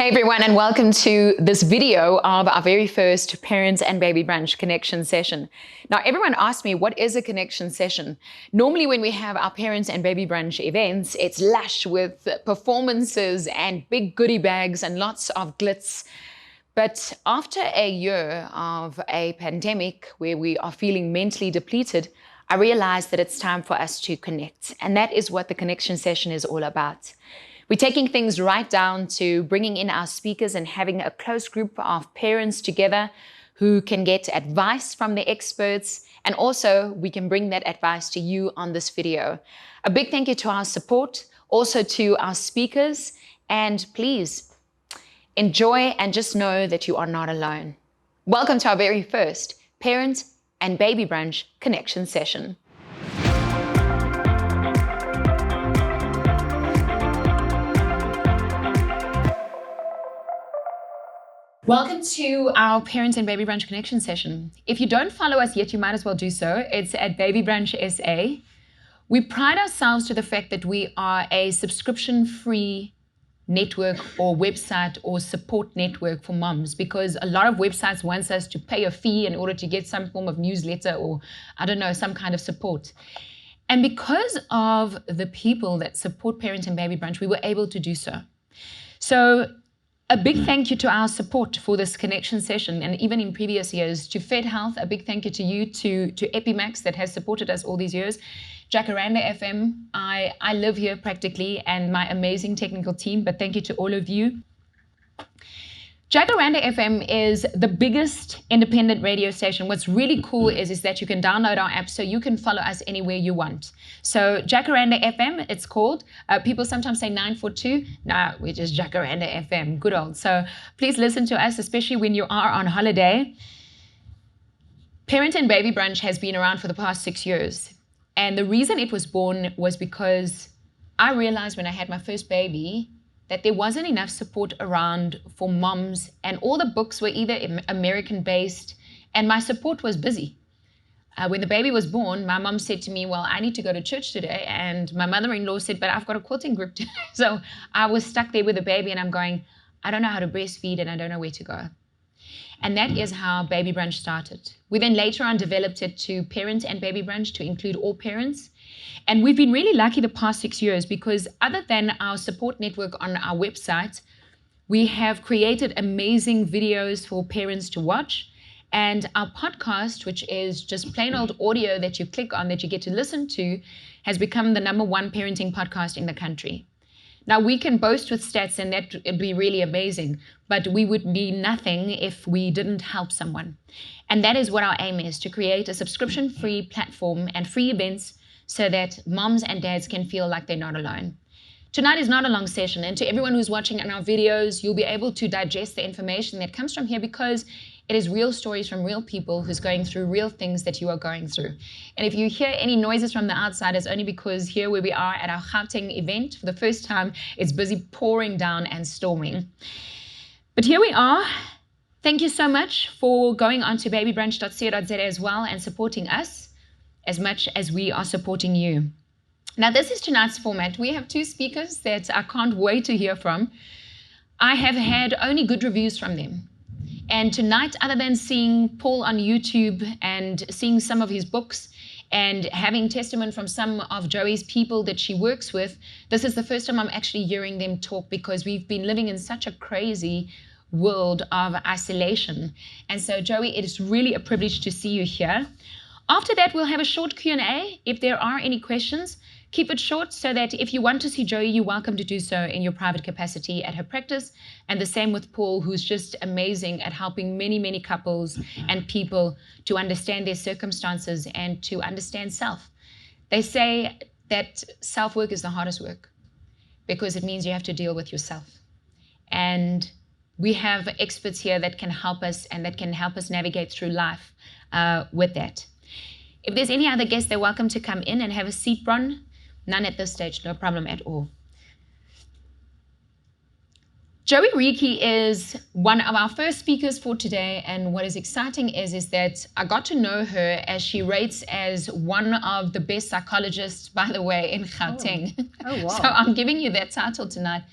Hey everyone, and welcome to this video of our very first Parents and Baby Brunch Connection Session. Now, everyone asked me, what is a connection session? Normally when we have our Parents and Baby Brunch events, it's lush with performances and big goodie bags and lots of glitz. But after a year of a pandemic where we are feeling mentally depleted, I realized that it's time for us to connect. And that is what the connection session is all about. We're taking things right down to bringing in our speakers and having a close group of parents together who can get advice from the experts, and also we can bring that advice to you on this video. A big thank you to our support, also to our speakers, and please enjoy and just know that you are not alone. Welcome to our very first Parent and Baby Brunch Connection Session. Welcome to our Parents and Baby Brunch Connection Session. If you don't follow us yet, you might as well do so. It's at Baby Brunch SA. We pride ourselves to the fact that we are a subscription-free network or website or support network for moms, because a lot of websites want us to pay a fee in order to get some form of newsletter or, I don't know, some kind of support. And because of the people that support Parents and Baby Brunch, we were able to do so. So a big thank you to our support for this connection session, and even in previous years, to Fedhealth, a big thank you to you, to Epi-max that has supported us all these years, Jacaranda FM, I live here practically, and my amazing technical team, but thank you to all of you. Jacaranda FM is the biggest independent radio station. What's really cool is that you can download our app so you can follow us anywhere you want. So Jacaranda FM, it's called. People sometimes say 942. No, we're just Jacaranda FM, good old. So please listen to us, especially when you are on holiday. Parent and Baby Brunch has been around for the past 6 years. And the reason it was born was because I realized when I had my first baby that there wasn't enough support around for moms, and all the books were either American-based, and my support was busy. When the baby was born, my mom said to me, well, I need to go to church today, and my mother-in-law said, but I've got a quilting group today. So I was stuck there with the baby, and I'm going, I don't know how to breastfeed, and I don't know where to go. And that is how Baby Brunch started. We then later on developed it to Parent and Baby Brunch to include all parents. And we've been really lucky the past 6 years because other than our support network on our website, we have created amazing videos for parents to watch. And our podcast, which is just plain old audio that you click on that you get to listen to, has become the #1 parenting podcast in the country. Now, we can boast with stats, and that would be really amazing, but we would be nothing if we didn't help someone. And that is what our aim is, to create a subscription-free platform and free events so that moms and dads can feel like they're not alone. Tonight is not a long session, and to everyone who's watching on our videos, you'll be able to digest the information that comes from here because it is real stories from real people who's going through real things that you are going through. And if you hear any noises from the outside, it's only because here where we are at our Gauteng event, for the first time, it's busy pouring down and storming. But here we are. Thank you so much for going on to babybrunch.co.za as well and supporting us as much as we are supporting you. Now, this is tonight's format. We have 2 speakers that I can't wait to hear from. I have had only good reviews from them. And tonight, other than seeing Paul on YouTube and seeing some of his books and having testament from some of Joey's people that she works with, this is the first time I'm actually hearing them talk because we've been living in such a crazy world of isolation. And so, Joey, it is really a privilege to see you here. After that, we'll have a short Q&A. If there are any questions, keep it short so that if you want to see Joey, you're welcome to do so in your private capacity at her practice. And the same with Paul, who's just amazing at helping many, many couples and people to understand their circumstances and to understand self. They say that self-work is the hardest work because it means you have to deal with yourself. And we have experts here that can help us and that can help us navigate through life with that. If there's any other guests, they're welcome to come in and have a seat, Bron. None at this stage, no problem at all. Joey Reekie is one of our first speakers for today, and what is exciting is that I got to know her as she rates as one of the best psychologists, by the way, in Gauteng. Oh wow. So I'm giving you that title tonight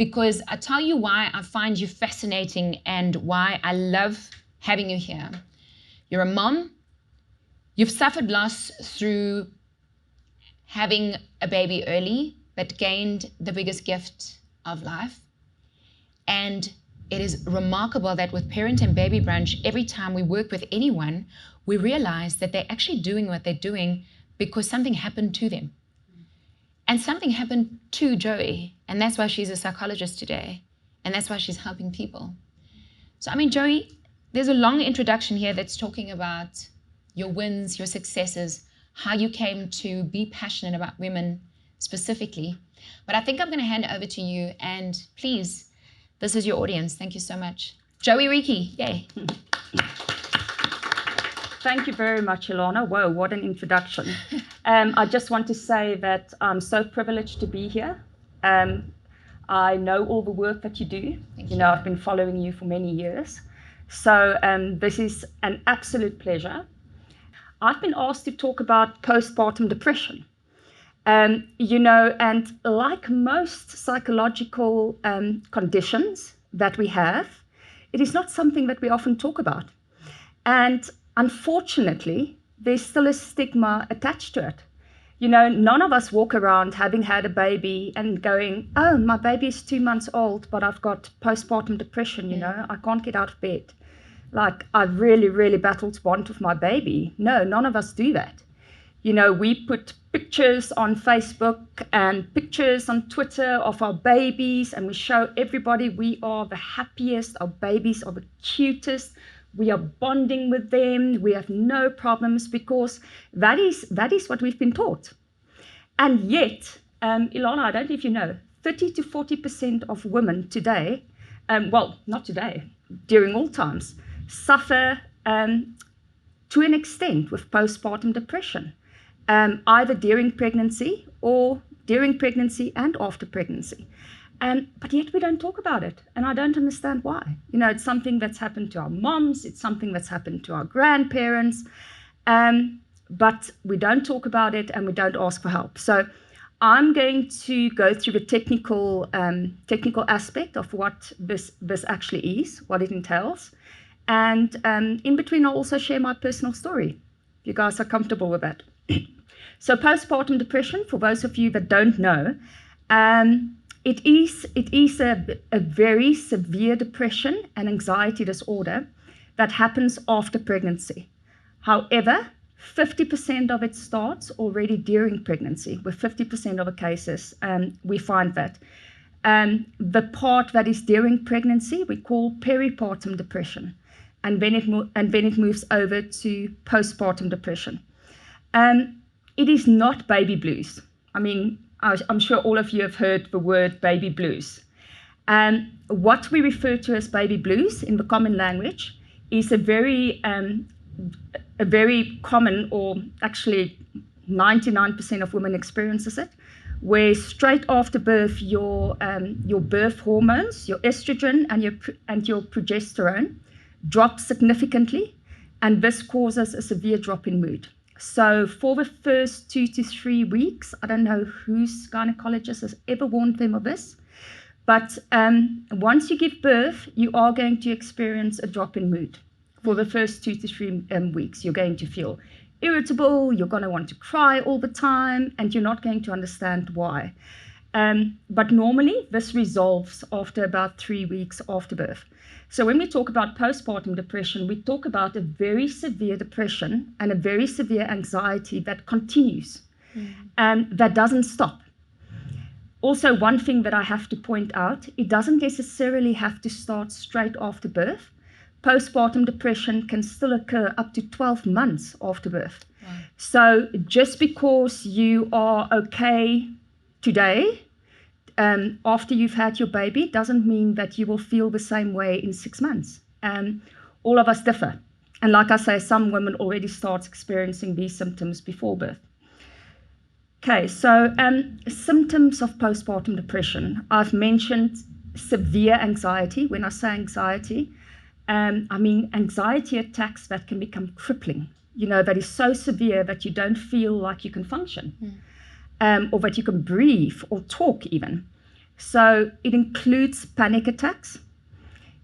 because I tell you why I find you fascinating and why I love having you here. You're a mom. You've suffered loss through having a baby early, but gained the biggest gift of life. And it is remarkable that with Parent and Baby Brunch, every time we work with anyone, we realize that they're actually doing what they're doing because something happened to them. And something happened to Joey, and that's why she's a psychologist today, and that's why she's helping people. So, I mean, Joey, there's a long introduction here that's talking about your wins, your successes, how you came to be passionate about women specifically. But I think I'm going to hand it over to you, and please, this is your audience. Thank you so much. Joey Reekie, yay. Thank you very much, Elana. Whoa, what an introduction. I just want to say that I'm so privileged to be here. I know all the work that you do. You know, I've been following you for many years. So this is an absolute pleasure. I've been asked to talk about postpartum depression. You know, and like most psychological conditions that we have, it is not something that we often talk about. And unfortunately, there's still a stigma attached to it. You know, none of us walk around having had a baby and going, oh, my baby is 2 months old, but I've got postpartum depression, you know, I can't get out of bed. Like, I really, really battled to bond with my baby. No, none of us do that. You know, we put pictures on Facebook and pictures on Twitter of our babies, and we show everybody we are the happiest, our babies are the cutest, we are bonding with them, we have no problems, because that is what we've been taught. And yet, Elana, I don't know if you know, 30 to 40% of women today, well, not today, during all times, suffer to an extent with postpartum depression, either during pregnancy or during pregnancy and after pregnancy. But yet we don't talk about it, and I don't understand why. You know, it's something that's happened to our moms, it's something that's happened to our grandparents, but we don't talk about it and we don't ask for help. So I'm going to go through the technical aspect of what this actually is, what it entails, and in between I'll also share my personal story, if you guys are comfortable with that. So postpartum depression, for those of you that don't know, it is a very severe depression and anxiety disorder that happens after pregnancy. However, 50% of it starts already during pregnancy. With 50% of the cases, we find that. The part that is during pregnancy, we call peripartum depression. And then it moves over to postpartum depression. It is not baby blues. I mean, I'm sure all of you have heard the word baby blues. What we refer to as baby blues in the common language is a very common, or actually 99% of women experiences it, where straight after birth your birth hormones, your estrogen and your progesterone, drop significantly, and this causes a severe drop in mood. So for the first 2 to 3 weeks, I don't know whose gynecologist has ever warned them of this, but once you give birth, you are going to experience a drop in mood. For the first 2 to 3 weeks, you're going to feel irritable, you're going to want to cry all the time, and you're not going to understand why. But normally, this resolves after about 3 weeks after birth. So when we talk about postpartum depression, we talk about a very severe depression and a very severe anxiety that continues, that doesn't stop. Also, one thing that I have to point out, it doesn't necessarily have to start straight after birth. Postpartum depression can still occur up to 12 months after birth. Wow. So just because you are okay today, after you've had your baby, doesn't mean that you will feel the same way in 6 months. All of us differ. And like I say, some women already start experiencing these symptoms before birth. Okay, so symptoms of postpartum depression. I've mentioned severe anxiety. When I say anxiety, I mean anxiety attacks that can become crippling, you know, that is so severe that you don't feel like you can function, or that you can breathe or talk even. So it includes panic attacks.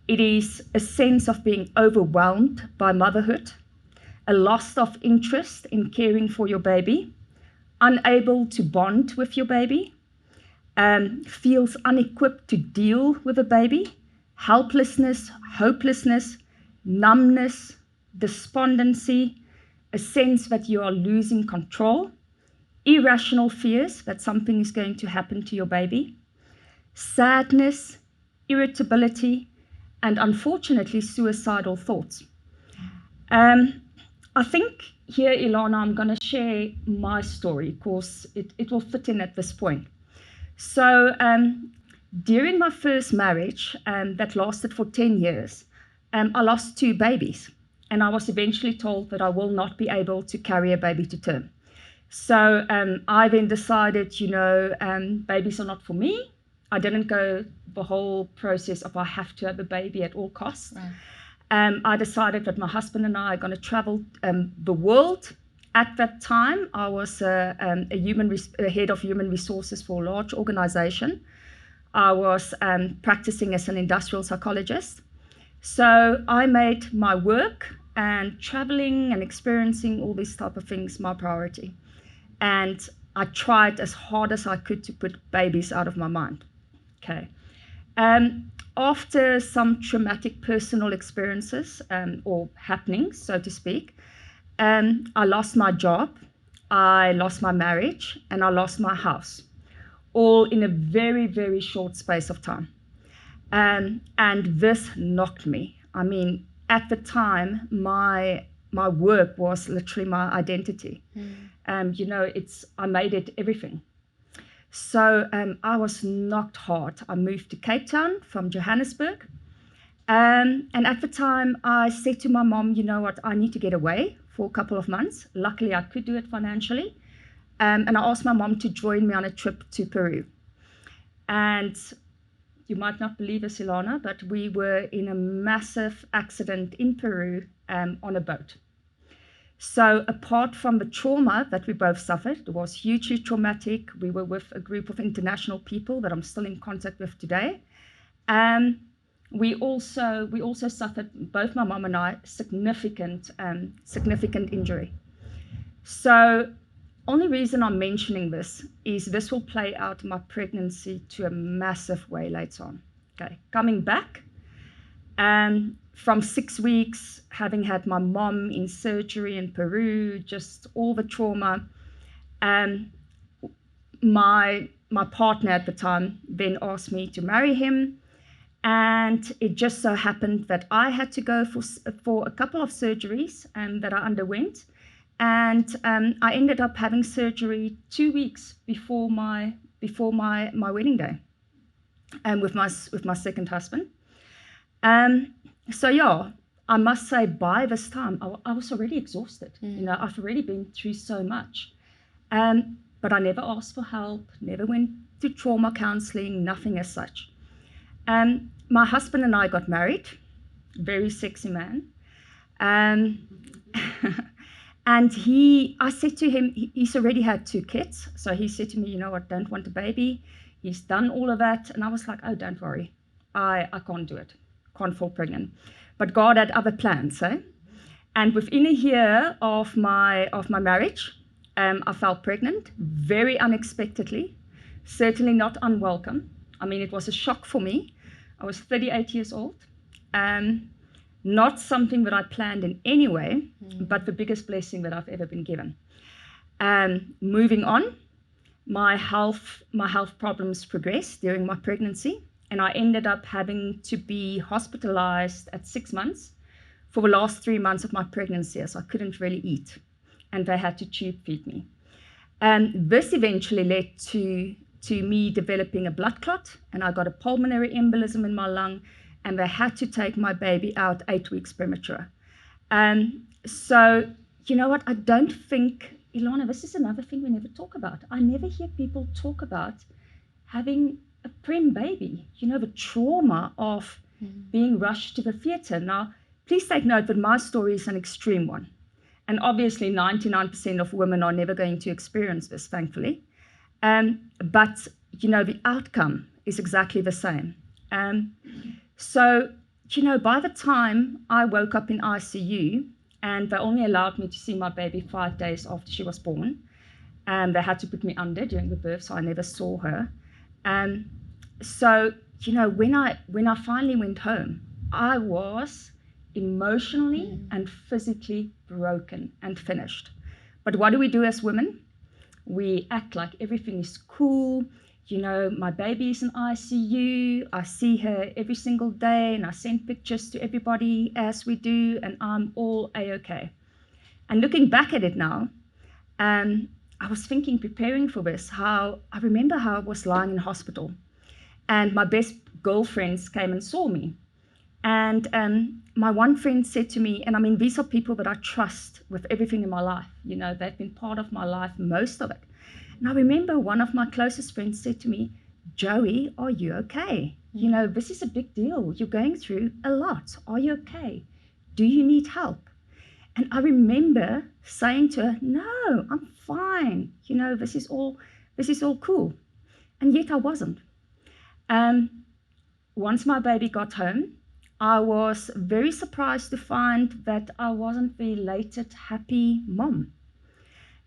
It is a sense of being overwhelmed by motherhood, a loss of interest in caring for your baby, unable to bond with your baby, feels unequipped to deal with a baby, helplessness, hopelessness, numbness, despondency, a sense that you are losing control, irrational fears that something is going to happen to your baby, sadness, irritability, and unfortunately, suicidal thoughts. I think here, Elana, I'm going to share my story because it will fit in at this point. So during my first marriage that lasted for 10 years, I lost 2 babies. And I was eventually told that I will not be able to carry a baby to term. So I then decided, babies are not for me. I didn't go the whole process of I have to have a baby at all costs. Right. I decided that my husband and I are going to travel the world. At that time, I was a head of human resources for a large organization. I was practicing as an industrial psychologist. So I made my work and traveling and experiencing all these type of things my priority. And I tried as hard as I could to put babies out of my mind. Okay. After some traumatic personal experiences or happenings, so to speak, I lost my job, I lost my marriage, and I lost my house, all in a very, very short space of time. And this knocked me. I mean, at the time, my work was literally my identity. I made it everything. So I was knocked hard. I moved to Cape Town from Johannesburg. And at the time, I said to my mom, you know what, I need to get away for a couple of months. Luckily, I could do it financially. And I asked my mom to join me on a trip to Peru. And you might not believe us, Elana, but we were in a massive accident in Peru on a boat. So apart from the trauma that we both suffered, it was hugely traumatic. We were with a group of international people that I'm still in contact with today. We also suffered, both my mom and I, significant injury. So only reason I'm mentioning this is this will play out my pregnancy to a massive way later on. Okay, coming back, from 6 weeks, having had my mom in surgery in Peru, just all the trauma, my partner at the time then asked me to marry him. And it just so happened that I had to go for a couple of surgeries that I underwent. And I ended up having surgery 2 weeks before my wedding day, with my second husband. So yeah, I must say by this time I was already exhausted. I've already been through so much, but I never asked for help, never went to trauma counseling, nothing as such. My husband and I got married, very sexy man. And I said to him, he's already had 2 kids. So he said to me, you know what, don't want a baby. He's done all of that. And I was like, oh, don't worry. I can't do it. Can't fall pregnant. But God had other plans, eh? And within a year of my marriage, I fell pregnant very unexpectedly, certainly not unwelcome. I mean, it was a shock for me. I was 38 years old. Not something that I planned in any way, but the biggest blessing that I've ever been given. Moving on, my health problems progressed during my pregnancy, and I ended up having to be hospitalized at 6 months for the last 3 months of my pregnancy, as I couldn't really eat, and they had to tube feed me. This eventually led to me developing a blood clot, and I got a pulmonary embolism in my lung, and they had to take my baby out 8 weeks premature. So, you know what, I don't think, Elana, this is another thing we never talk about. I never hear people talk about having a prem baby, the trauma of being rushed to the theatre. Now, please take note that my story is an extreme one. And obviously 99% of women are never going to experience this, thankfully. But, the outcome is exactly the same. So, by the time I woke up in ICU, and they only allowed me to see my baby 5 days after she was born, and they had to put me under during the birth, so I never saw her. So, when I finally went home, I was emotionally and physically broken and finished. But what do we do as women? We act like everything is cool. My baby is in ICU. I see her every single day, and I send pictures to everybody as we do, and I'm all A-okay. And looking back at it now, I was thinking, preparing for this, I remember how I was lying in hospital, and my best girlfriends came and saw me. And my one friend said to me, and I mean, these are people that I trust with everything in my life. They've been part of my life, most of it. And I remember one of my closest friends said to me, Joey, are you okay? This is a big deal. You're going through a lot. Are you okay? Do you need help? And I remember saying to her, no, I'm fine. This is all cool. And yet I wasn't. Once my baby got home, I was very surprised to find that I wasn't the elated, happy mom.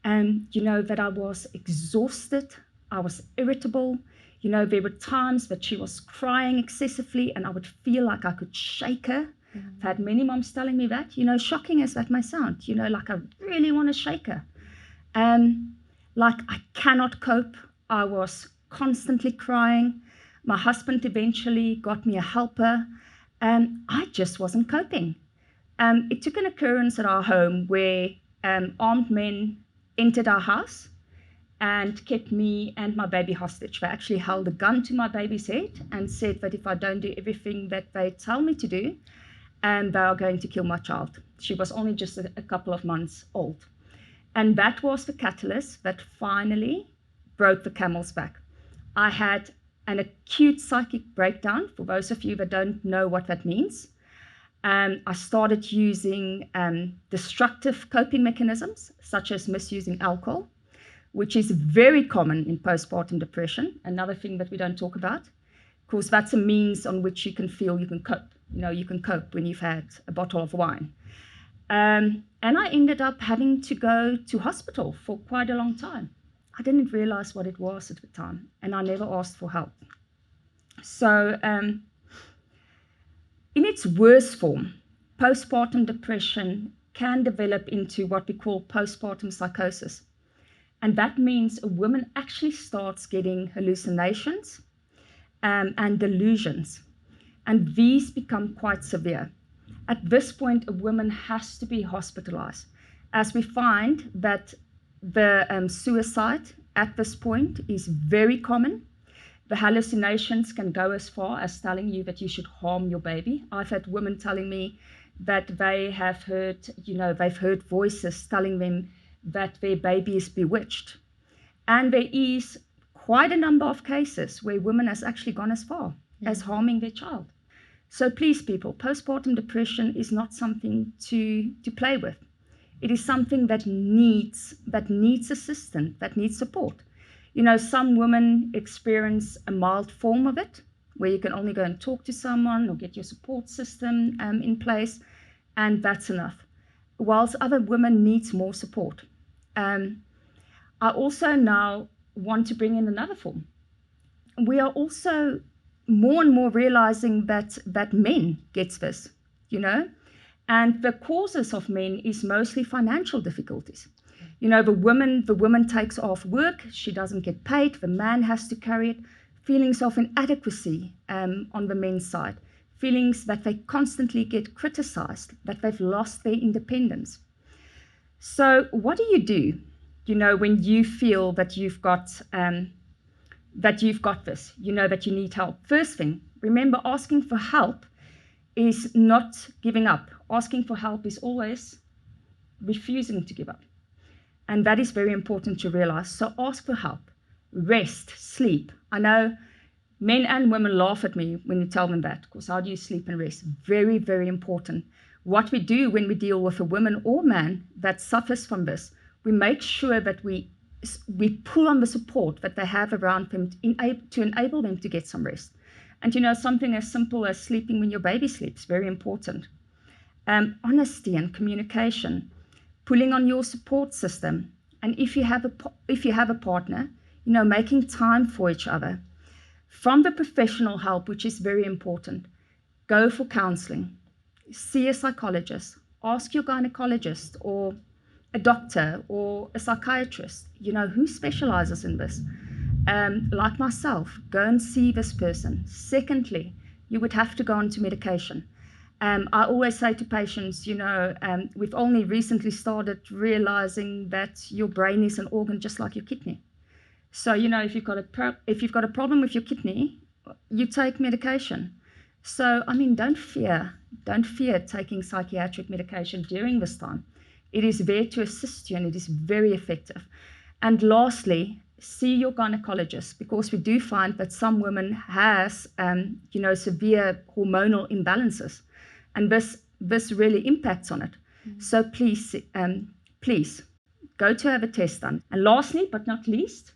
That I was exhausted, I was irritable. There were times that she was crying excessively and I would feel like I could shake her. I've had many moms telling me that, shocking as that may sound, like I really want to shake her. Like I cannot cope. I was constantly crying. My husband eventually got me a helper. I just wasn't coping. It took an occurrence at our home where armed men entered our house and kept me and my baby hostage. They actually held a gun to my baby's head and said that if I don't do everything that they tell me to do, they are going to kill my child. She was only just a couple of months old. And that was the catalyst that finally broke the camel's back. I had an acute psychic breakdown, for those of you that don't know what that means. I started using destructive coping mechanisms, such as misusing alcohol, which is very common in postpartum depression, another thing that we don't talk about, because that's a means on which you can feel you can cope. You can cope when you've had a bottle of wine. And I ended up having to go to hospital for quite a long time. I didn't realize what it was at the time, and I never asked for help. So, in its worst form, postpartum depression can develop into what we call postpartum psychosis. And that means a woman actually starts getting hallucinations and delusions. And these become quite severe. At this point, a woman has to be hospitalized, as we find that the suicide at this point is very common. The hallucinations can go as far as telling you that you should harm your baby. I've had women telling me that they have heard, they've heard voices telling them that their baby is bewitched. And there is quite a number of cases where women has actually gone as far as harming their child. So please, people, postpartum depression is not something to play with. It is something that needs assistance, that needs support. Some women experience a mild form of it, where you can only go and talk to someone or get your support system in place, and that's enough. Whilst other women need more support. I also now want to bring in another form. We are also more and more realizing that men get this, and the causes of men is mostly financial difficulties. The woman takes off work, she doesn't get paid, the man has to carry it. Feelings of inadequacy on the men's side, feelings that they constantly get criticized, that they've lost their independence. So what do you do, when you feel that you've got this, that you need help? First thing, remember, asking for help is not giving up. Asking for help is always refusing to give up. And that is very important to realize. So ask for help, rest, sleep. I know men and women laugh at me when you tell them that, because how do you sleep and rest? Very, very important. What we do when we deal with a woman or man that suffers from this, we make sure that we we pull on the support that they have around them to enable them to get some rest. And something as simple as sleeping when your baby sleeps, very important. Honesty and communication, pulling on your support system. And if you have a partner, making time for each other. From the professional help, which is very important, go for counseling, see a psychologist, ask your gynecologist or a doctor or a psychiatrist, who specializes in this. Like myself, go and see this person. Secondly, you would have to go onto medication. I always say to patients, we've only recently started realizing that your brain is an organ just like your kidney. So, if you've got a problem with your kidney, you take medication. So, don't fear taking psychiatric medication during this time. It is there to assist you, and it is very effective. And lastly, see your gynecologist, because we do find that some women has, severe hormonal imbalances, and this really impacts on it. Mm-hmm. So please go to have a test done. And lastly, but not least,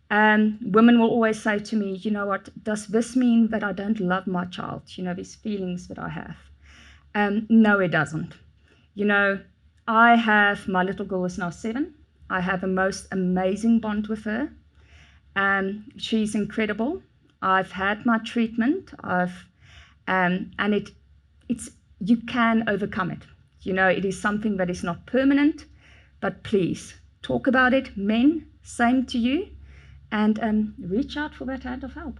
women will always say to me, what, does this mean that I don't love my child? These feelings that I have. No, it doesn't. I have, my little girl is now 7. I have a most amazing bond with her. She's incredible. I've had my treatment. You can overcome it. It is something that is not permanent, but please talk about it. Men, same to you, and reach out for that hand of help.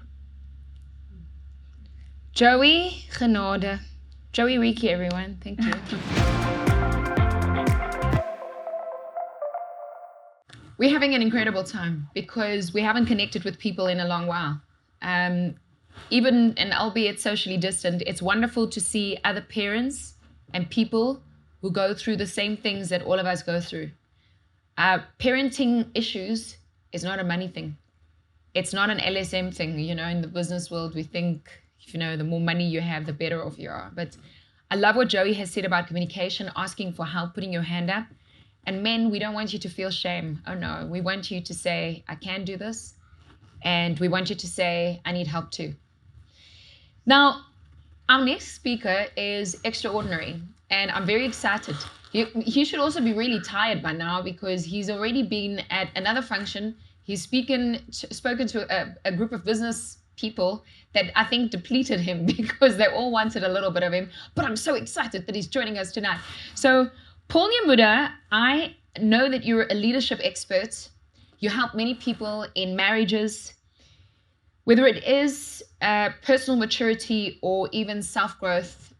Joey Reekie, everyone. Thank you. We're having an incredible time because we haven't connected with people in a long while. Even, and albeit socially distant, it's wonderful to see other parents and people who go through the same things that all of us go through. Parenting issues is not a money thing. It's not an LSM thing. In the business world, we think, the more money you have, the better off you are. But I love what Joey has said about communication, asking for help, putting your hand up. And men, we don't want you to feel shame. Oh no, we want you to say, I can do this. And we want you to say, I need help too. Now, our next speaker is extraordinary, and I'm very excited. He should also be really tired by now because he's already been at another function. He's spoken to a group of business people that I think depleted him because they all wanted a little bit of him. But I'm so excited that he's joining us tonight. So, Paul Nyamuda, I know that you're a leadership expert. You help many people in marriages, whether it is personal maturity or even self-growth.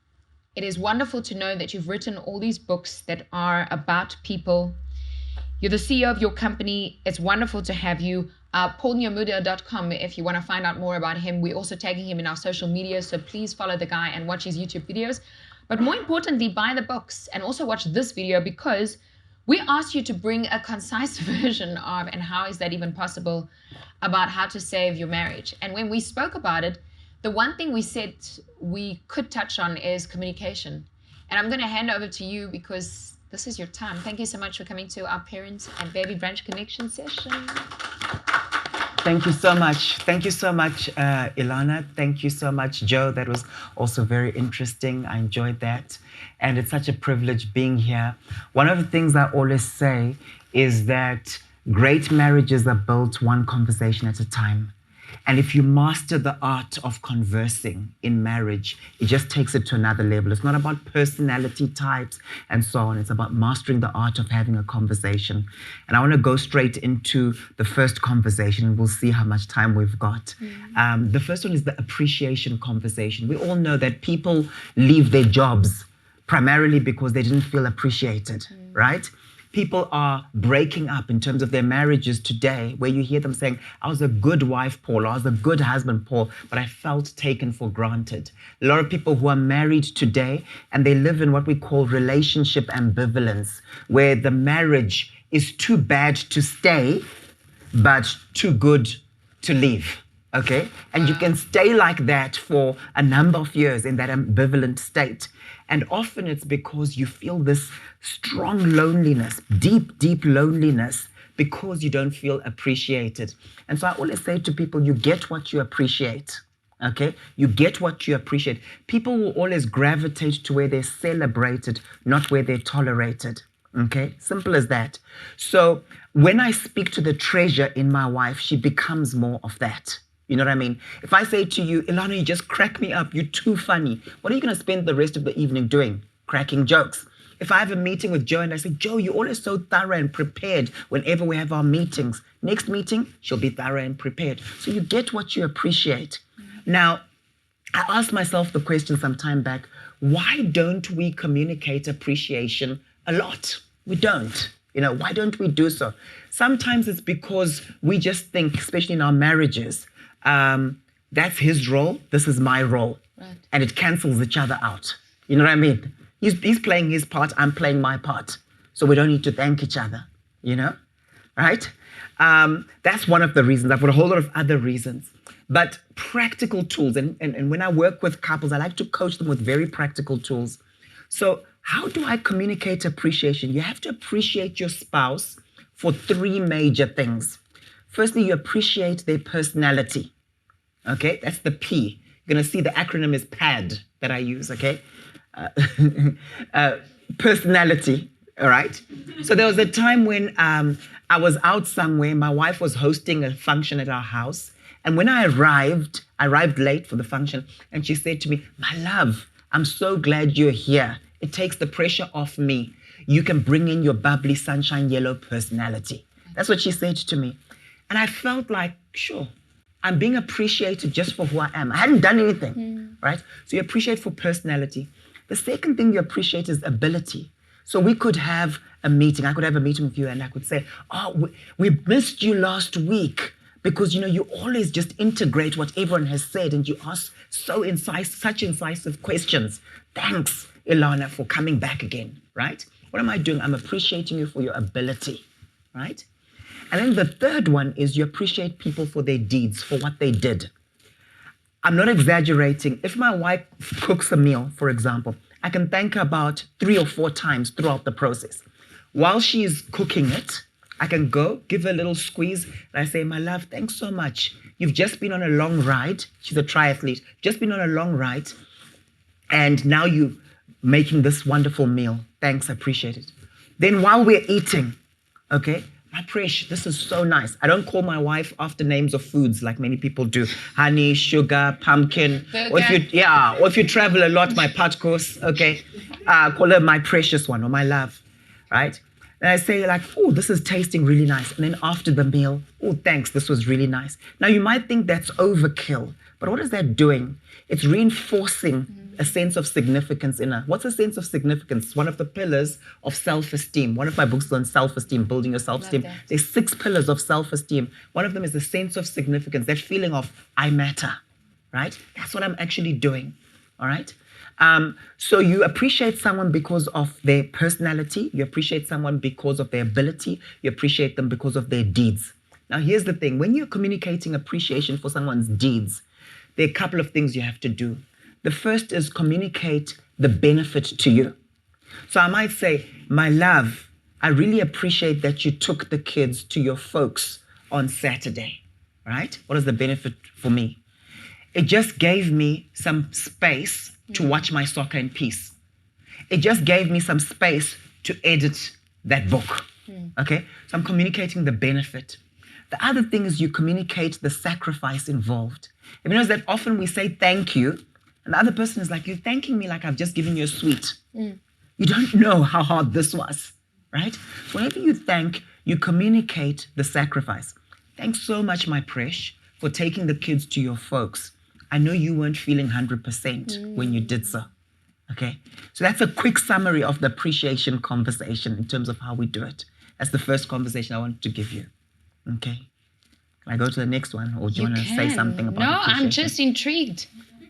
It is wonderful to know that you've written all these books that are about people. You're the CEO of your company. It's wonderful to have you. PaulNyamuda.com if you want to find out more about him. We're also tagging him in our social media, so please follow the guy and watch his YouTube videos. But more importantly, buy the books and also watch this video because we asked you to bring a concise version of, and how is that even possible, about how to save your marriage. And when we spoke about it, the one thing we said we could touch on is communication. And I'm going to hand over to you because this is your time. Thank you so much for coming to our Parents and Baby Brunch Connection Session. Thank you so much. Thank you so much, Elana. Thank you so much, Joe. That was also very interesting. I enjoyed that. And it's such a privilege being here. One of the things I always say is that great marriages are built one conversation at a time. And if you master the art of conversing in marriage, it just takes it to another level. It's not about personality types and so on. It's about mastering the art of having a conversation. And I want to go straight into the first conversation. We'll see how much time we've got. The first one is the appreciation conversation. We all know that people leave their jobs primarily because they didn't feel appreciated, right? People are breaking up in terms of their marriages today, where you hear them saying, I was a good wife, Paul, I was a good husband, Paul, but I felt taken for granted. A lot of people who are married today, and they live in what we call relationship ambivalence, where the marriage is too bad to stay, but too good to leave. Okay? And you can stay like that for a number of years in that ambivalent state. And often it's because you feel this strong loneliness, deep, deep loneliness, because you don't feel appreciated. And so I always say to people, you get what you appreciate. Okay, you get what you appreciate. People will always gravitate to where they're celebrated, not where they're tolerated. Okay, simple as that. So when I speak to the treasure in my wife, she becomes more of that. You know what I mean? If I say to you, Elana, you just crack me up, you're too funny, what are you going to spend the rest of the evening doing? Cracking jokes. If I have a meeting with Joe and I say, Joe, you're always so thorough and prepared whenever we have our meetings. Next meeting, she'll be thorough and prepared. So you get what you appreciate. Now, I asked myself the question some time back, why don't we communicate appreciation a lot? We don't. You know, why don't we do so? Sometimes it's because we just think, especially in our marriages, that's his role, this is my role. Right. And it cancels each other out. You know what I mean? He's playing his part, I'm playing my part. So we don't need to thank each other, you know? Right? That's one of the reasons. I've got a whole lot of other reasons. But practical tools, and when I work with couples, I like to coach them with very practical tools. So how do I communicate appreciation? You have to appreciate your spouse for 3 major things. Firstly, you appreciate their personality. Okay, that's the P. You're going to see the acronym is PAD that I use, okay? Personality, all right? So there was a time when I was out somewhere. My wife was hosting a function at our house. And when I arrived late for the function, and she said to me, my love, I'm so glad you're here. It takes the pressure off me. You can bring in your bubbly, sunshine yellow personality. That's what she said to me. And I felt like, sure, I'm being appreciated just for who I am. I hadn't done anything, right? So you appreciate for personality. The second thing you appreciate is ability. So we could have a meeting. I could have a meeting with you and I could say, oh, we missed you last week. Because, you know, you always just integrate what everyone has said and you ask such incisive questions. Thanks, Elana, for coming back again, right? What am I doing? I'm appreciating you for your ability, right? And then the third one is you appreciate people for their deeds, for what they did. I'm not exaggerating. If my wife cooks a meal, for example, I can thank her about 3 or 4 times throughout the process. While she's cooking it, I can go, give her a little squeeze, and I say, my love, thanks so much. You've just been on a long ride. She's a triathlete. Just been on a long ride, and now you're making this wonderful meal. Thanks, I appreciate it. Then while we're eating, okay, my Presh, this is so nice. I don't call my wife after names of foods like many people do. Honey, sugar, pumpkin. Or if you travel a lot, my pot course, okay. Call her my precious one or my love, right? And I say like, oh, this is tasting really nice. And then after the meal, oh, thanks, this was really nice. Now you might think that's overkill, but what is that doing? It's reinforcing a sense of significance in her. What's a sense of significance? One of the pillars of self-esteem. One of my books is on self-esteem, building your self-esteem. There's 6 pillars of self-esteem. One of them is the sense of significance, that feeling of I matter, right? That's what I'm actually doing, all right? So you appreciate someone because of their personality. You appreciate someone because of their ability. You appreciate them because of their deeds. Now, here's the thing. When you're communicating appreciation for someone's deeds, there are a couple of things you have to do. The first is communicate the benefit to you. So I might say, my love, I really appreciate that you took the kids to your folks on Saturday, right? What is the benefit for me? It just gave me some space to watch my soccer in peace. It just gave me some space to edit that book, okay? So I'm communicating the benefit. The other thing is you communicate the sacrifice involved. If you notice that often we say thank you, and the other person is like, you're thanking me like I've just given you a sweet. You don't know how hard this was, right? So whenever you thank, you communicate the sacrifice. Thanks so much, my Presh, for taking the kids to your folks. I know you weren't feeling 100% when you did so, okay? So that's a quick summary of the appreciation conversation in terms of how we do it. That's the first conversation I wanted to give you, okay? Can I go to the next one, or do you want to say something about appreciation? No, I'm just intrigued.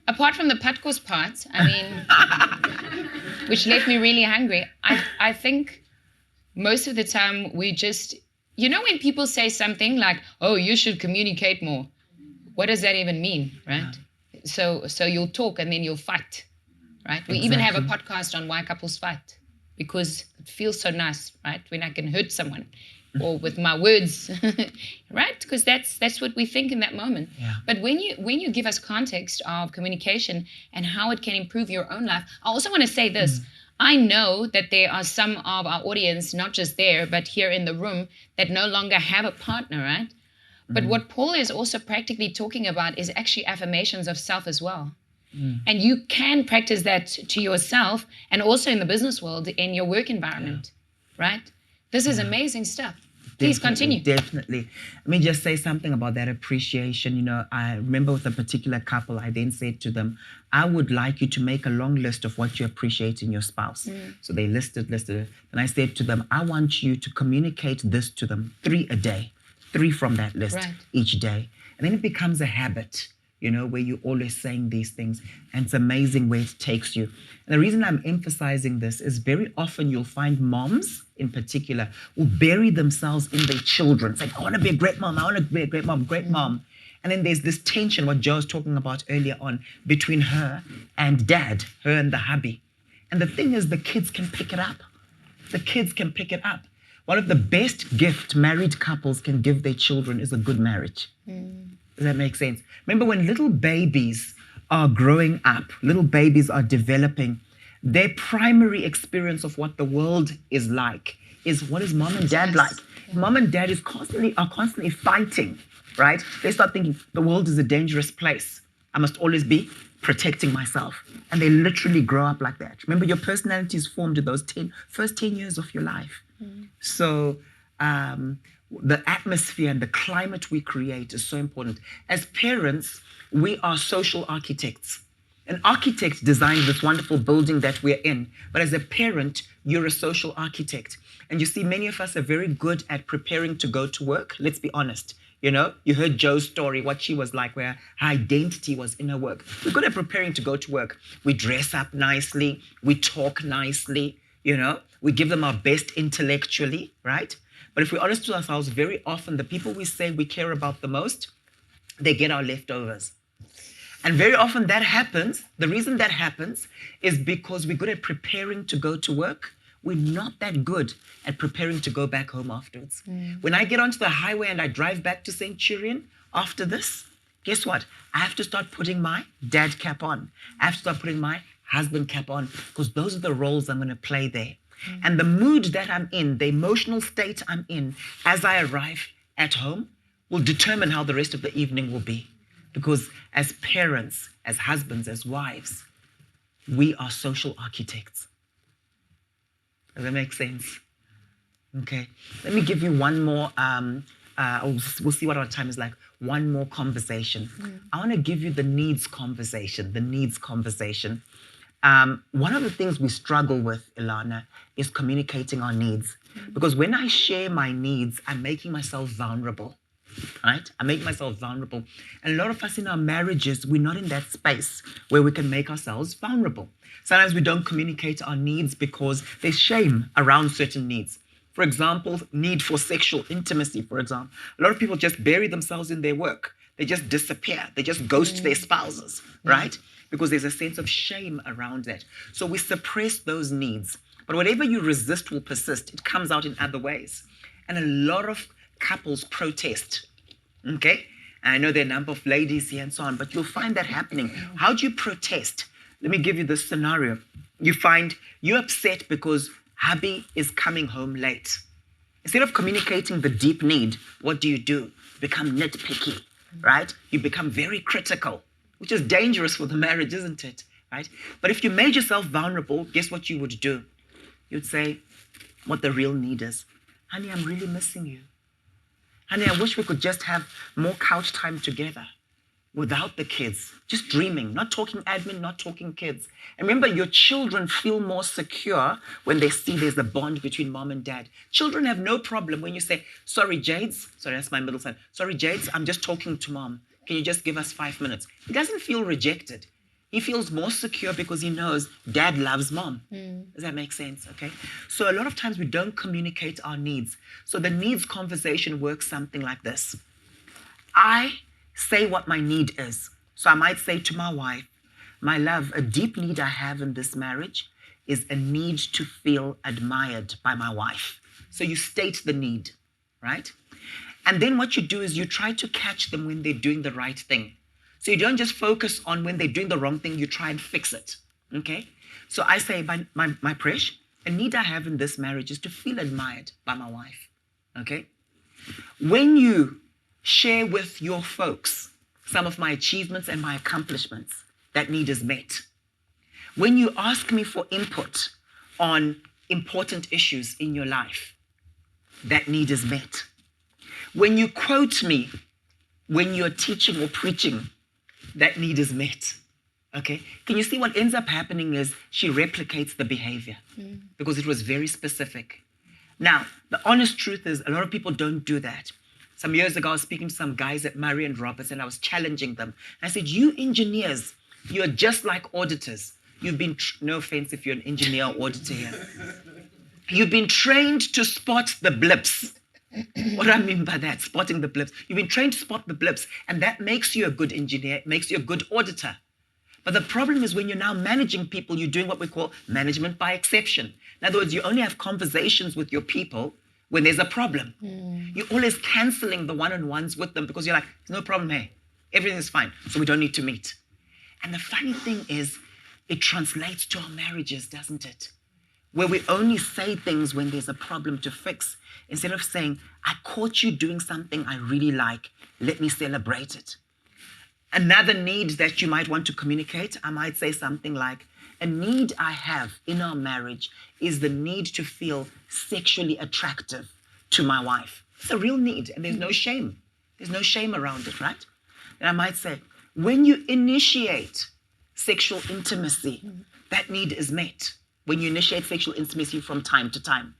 Apart from the patkos part, I mean, which left me really hungry, I think most of the time we just, you know when people say something like, oh, you should communicate more. What does that even mean, right? So you'll talk and then you'll fight, right? We even have a podcast on why couples fight, because it feels so nice, right? When I can hurt someone or with my words, right? Because that's what we think in that moment. Yeah. But when you give us context of communication and how it can improve your own life, I also want to say this. I know that there are some of our audience, not just there, but here in the room, that no longer have a partner, right? But what Paul is also practically talking about is actually affirmations of self as well. And you can practice that to yourself and also in the business world, in your work environment, right? This is amazing stuff. Please continue. Definitely. Let me just say something about that appreciation. You know, I remember with a particular couple, I then said to them, I would like you to make a long list of what you appreciate in your spouse. So they listed it. And I said to them, I want you to communicate this to them 3 a day, 3 from that list each day. And then it becomes a habit, you know, where you're always saying these things. And it's amazing where it takes you. And the reason I'm emphasizing this is very often you'll find moms in particular who bury themselves in their children. It's like, I want to be a great mom. I want to be a great mom. And then there's this tension, what Joe was talking about earlier on, between her and dad, her and the hubby. And the thing is, the kids can pick it up. The kids can pick it up. One of the best gifts married couples can give their children is a good marriage. Does that make sense? Remember when little babies are growing up, little babies are developing, their primary experience of what the world is like is what is mom and dad like. Mom and dad are constantly fighting, right? They start thinking the world is a dangerous place. I must always be protecting myself. And they literally grow up like that. Remember, your personality is formed in those first 10 years of your life. So the atmosphere and the climate we create is so important. As parents, we are social architects. An architect designs this wonderful building that we're in, but as a parent, you're a social architect. And you see, many of us are very good at preparing to go to work. Let's be honest. You know, you heard Joe's story, what she was like, where her identity was in her work. We're good at preparing to go to work. We dress up nicely. We talk nicely. You know, we give them our best intellectually, right? But if we're honest with ourselves, very often the people we say we care about the most, they get our leftovers. And very often that happens. The reason that happens is because we're good at preparing to go to work. We're not that good at preparing to go back home afterwards. When I get onto the highway and I drive back to Centurion after this, guess what? I have to start putting my dad cap on. I have to start putting my husband cap on, because those are the roles I'm going to play there. And the mood that I'm in, the emotional state I'm in as I arrive at home will determine how the rest of the evening will be. Because as parents, as husbands, as wives, we are social architects. Does that make sense? Okay. Let me give you one more, we'll see what our time is like. One more conversation. I want to give you the needs conversation, One of the things we struggle with, Elana, is communicating our needs. Because when I share my needs, I'm making myself vulnerable. Right? I make myself vulnerable. And a lot of us in our marriages, we're not in that space where we can make ourselves vulnerable. Sometimes we don't communicate our needs because there's shame around certain needs. For example, need for sexual intimacy, for example. A lot of people just bury themselves in their work. They just disappear. They just ghost their spouses, right? Because there's a sense of shame around that. So we suppress those needs. But whatever you resist will persist. It comes out in other ways. And a lot of couples protest, okay? And I know there are a number of ladies here and so on, but you'll find that happening. How do you protest? Let me give you this scenario. You find you're upset because hubby is coming home late. Instead of communicating the deep need, what do? You become nitpicky, right? You become very critical, which is dangerous for the marriage, isn't it? Right? But if you made yourself vulnerable, guess what you would do? You'd say what the real need is. Honey, I'm really missing you. Honey, I wish we could just have more couch time together without the kids, just dreaming, not talking admin, not talking kids. And remember, your children feel more secure when they see there's a bond between mom and dad. Children have no problem when you say, sorry, Jades, sorry, that's my middle son. Sorry, Jades, I'm just talking to mom. Can you just give us 5 minutes? He doesn't feel rejected. He feels more secure because he knows dad loves mom. Does that make sense? Okay. So a lot of times we don't communicate our needs. So the needs conversation works something like this. I say what my need is. So I might say to my wife, my love, a deep need I have in this marriage is a need to feel admired by my wife. So you state the need. right? And then what you do is you try to catch them when they're doing the right thing. So you don't just focus on when they're doing the wrong thing, you try and fix it, okay? So I say, my Presh, a need I have in this marriage is to feel admired by my wife, okay? When you share with your folks some of my achievements and my accomplishments, that need is met. When you ask me for input on important issues in your life, that need is met. When you quote me when you're teaching or preaching, that need is met. Okay? Can you see what ends up happening is she replicates the behavior because it was very specific. Now, the honest truth is a lot of people don't do that. Some years ago, I was speaking to some guys at Murray and Roberts, and I was challenging them. I said, you engineers, you're just like auditors. You've been, no offense if you're an engineer or auditor here. You've been trained to spot the blips. What do I mean by that? Spotting the blips. You've been trained to spot the blips, and that makes you a good engineer, makes you a good auditor. But the problem is when you're now managing people, you're doing what we call management by exception. In other words, you only have conversations with your people when there's a problem. You're always canceling the one-on-ones with them because you're like, no problem, hey, everything is fine, so we don't need to meet. And the funny thing is, it translates to our marriages, doesn't it? Where we only say things when there's a problem to fix, instead of saying, I caught you doing something I really like, let me celebrate it. Another need that you might want to communicate, I might say something like, a need I have in our marriage is the need to feel sexually attractive to my wife. It's a real need, and there's no shame. There's no shame around it, right? And I might say, when you initiate sexual intimacy, that need is met. When you initiate sexual intimacy from time to time.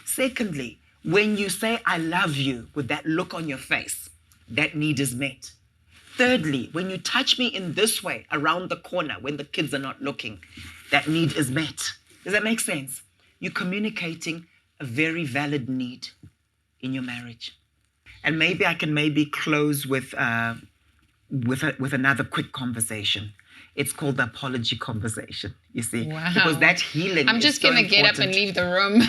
Secondly, when you say, I love you, with that look on your face, that need is met. Thirdly, when you touch me in this way, around the corner, when the kids are not looking, that need is met. Does that make sense? You're communicating a very valid need in your marriage. And maybe I can close with another quick conversation. It's called the apology conversation, you see. Wow. Because that healing I'm just going to get up and leave the room.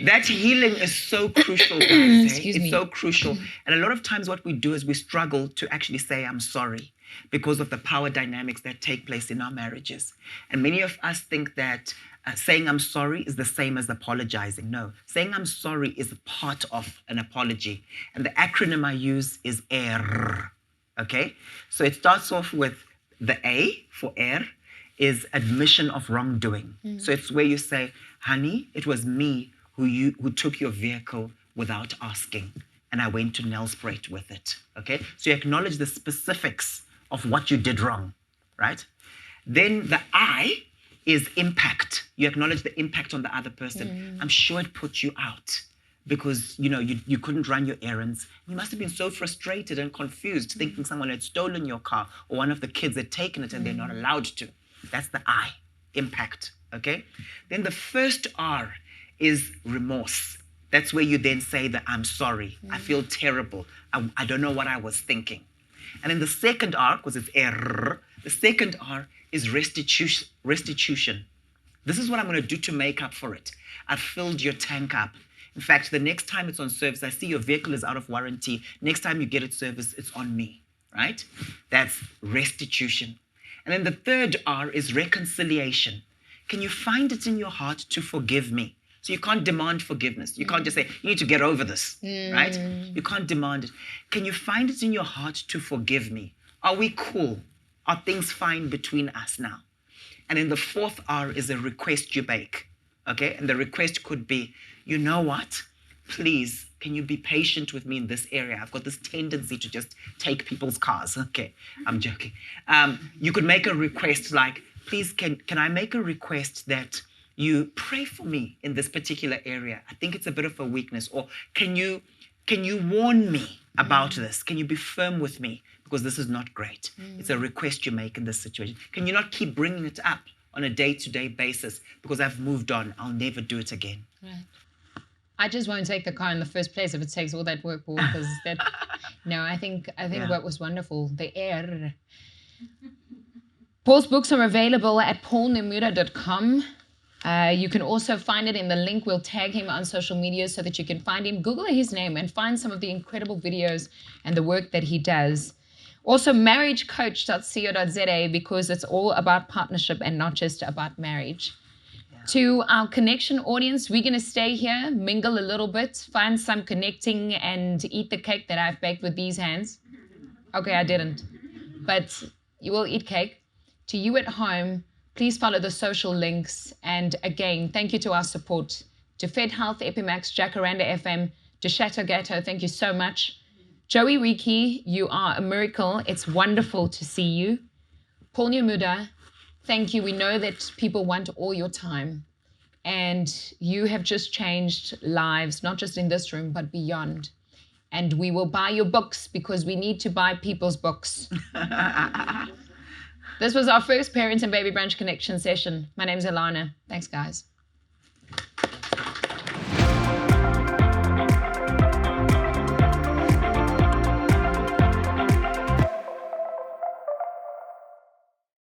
That healing is so crucial, guys. It's so crucial. And a lot of times what we do is we struggle to actually say, I'm sorry, because of the power dynamics that take place in our marriages. And many of us think that saying I'm sorry is the same as apologizing. No, saying I'm sorry is a part of an apology. And the acronym I use is ER. Okay? So it starts off with the A for ER is admission of wrongdoing. So it's where you say, honey, it was me who took your vehicle without asking, and I went to Nelspruit with it. Okay? So you acknowledge the specifics of what you did wrong, right? Then the I is impact. You acknowledge the impact on the other person. I'm sure it put you out because you couldn't run your errands. You must have been so frustrated and confused, thinking someone had stolen your car or one of the kids had taken it and they're not allowed to. That's the I, impact, okay? Then the first R is remorse. That's where you then say that I'm sorry, I feel terrible, I don't know what I was thinking. And then the second R, because it's R, the second R is restitution. This is what I'm going to do to make up for it. I've filled your tank up. In fact, the next time it's on service, I see your vehicle is out of warranty. Next time you get it serviced, it's on me, right? That's restitution. And then the third R is reconciliation. Can you find it in your heart to forgive me? So you can't demand forgiveness. You can't just say, you need to get over this, right? You can't demand it. Can you find it in your heart to forgive me? Are we cool? Are things fine between us now? And then the fourth R is a request you make, okay? And the request could be, you know what? Please, can you be patient with me in this area? I've got this tendency to just take people's cars. Okay, I'm joking. You could make a request like, please, can I make a request that you pray for me in this particular area? I think it's a bit of a weakness. Or can you warn me about this? Can you be firm with me? Because this is not great. It's a request you make in this situation. Can you not keep bringing it up on a day-to-day basis? Because I've moved on. I'll never do it again. Right. I just won't take the car in the first place if it takes all that work, Paul, because that. No, I think what was wonderful, the air. Paul's books are available at paulnyamuda.com. You can also find it in the link. We'll tag him on social media so that you can find him. Google his name and find some of the incredible videos and the work that he does. Also, marriagecoach.co.za, because it's all about partnership and not just about marriage. To our connection audience, we're going to stay here, mingle a little bit, find some connecting, and eat the cake that I've baked with these hands. Okay, I didn't. But you will eat cake. To you at home, please follow the social links. And again, thank you to our support. To Fedhealth, Epi-max, Jacaranda FM, to Chateau Gâteau, thank you so much. Joey Reekie, you are a miracle. It's wonderful to see you. Paul Nyamuda, thank you. We know that people want all your time. And you have just changed lives, not just in this room, but beyond. And we will buy your books because we need to buy people's books. This was our first Parents and Baby Brunch Connection Session. My name's Elana. Thanks, guys.